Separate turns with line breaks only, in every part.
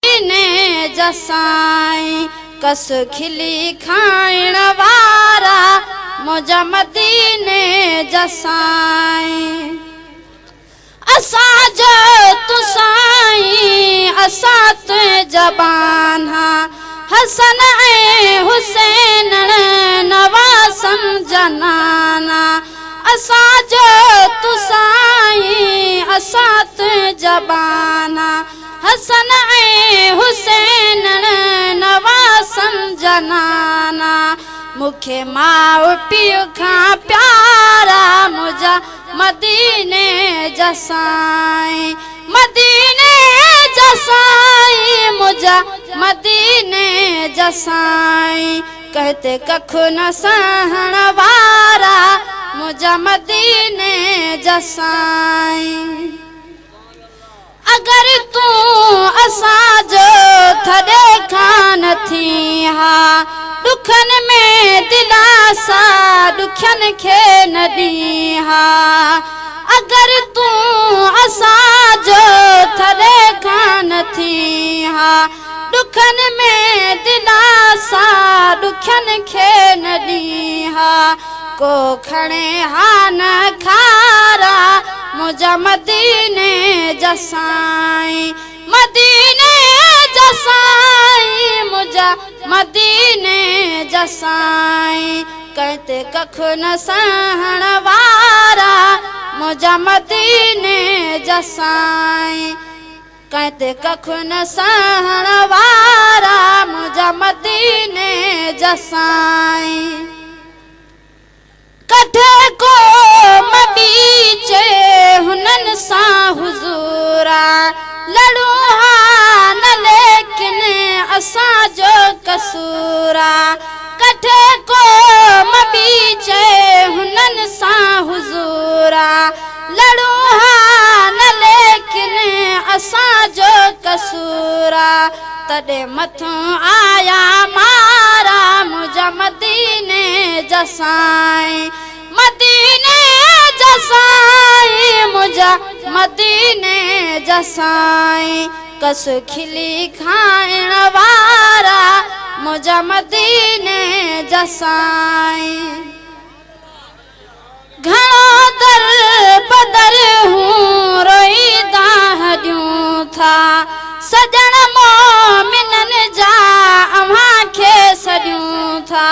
मदीने जसाई कस खिली खाइण वारा मुझा मदीने जसाई असा जो तुसाई असा तु जबान हसन ए हुसैन नवासम जनाना असा जो तुसाई असा तु जबाना हसन ए हुसैन नवासम जनाना मुखे माउ पीउ खां प्यारा मुझा मदीने जसाई मदीने जसाई मुझा मदीने जसाई कहते कखु न सहण वारा मुझा मदीने जसाई अगर तू असा जो थड़े खान थी हा दुखन में दिलासा दुखन खे न दी हा अगर तू असा जो थड़े खान थी हा दुखन में दिलासा दुखन खे न दी हा को खणे हा न खारा मुझा मदीने जसाई मदीने जसाई मुझा मदीने जसाई कहते कखु न सहण वारा मुझा मदीने जसाई कहते कखु न सहण वारा मुझा मदीने जसाई कठे को मबीचे हुनन सा हुजूरा लड़ू हा न लेकिन असा जो कसूरा कठे को मबीचे हुनन सा हुजूरा लड़ू हा न लेकिन असा जो कसूरा तॾे मथों आया मारा मुझा मदीने जसाई मदीने जसाई मुझा मदीने जसाई कस खिली खाइण वारा मुझा मदीने जसाई घणो दर बदर हूँ रोईदा हॾियूं था सजण मोमिनन जा अव्हां खे सॾियूं था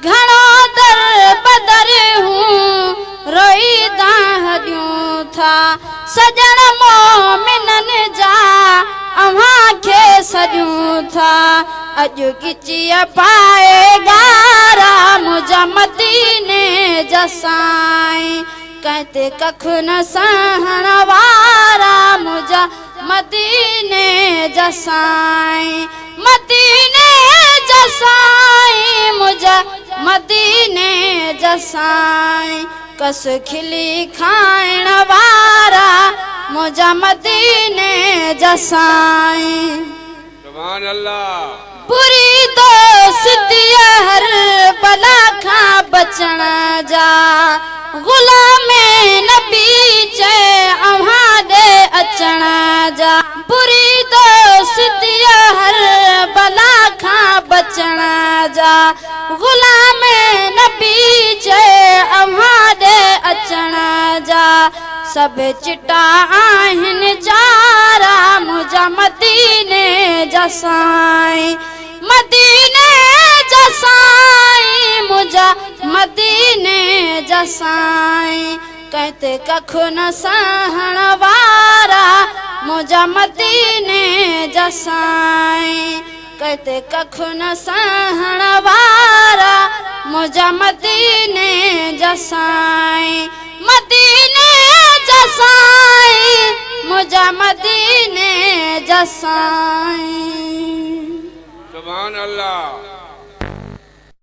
घणो दर बदर हूँ रोईदा हॾियूं था सजण मोमिनन जा अव्हां खे सॾियूं था अॼु गिचीअ पाए गारा मुझा मदीने जसाई कहते कखु न सहण वारा मुझा मदीने जसाई मदीने जसाई मुझा मदीने जसाई कस खिली खाइण वारा मुझा मदीने जसाई
सुभान अल्लाह
बुरी दोस्ती हर बला खां बचण जा गुलाम नबी चए अव्हां ॾे अचण जा बुरी दोस्ती हर बला खां बचण जा गुलाम नबी चए अव्हां ॾे अचण जा सभु चिटा आहिनि जारा मुझा मदीने जसाई मदीने जसाई मुझा मदीने जसाई कहते कखु न सहण वारा मुझा मदीने जसाई कहते कखु न सहण वारा मुझा मदीने जसाई मदीने जसाई मुझा मदीने जसाई।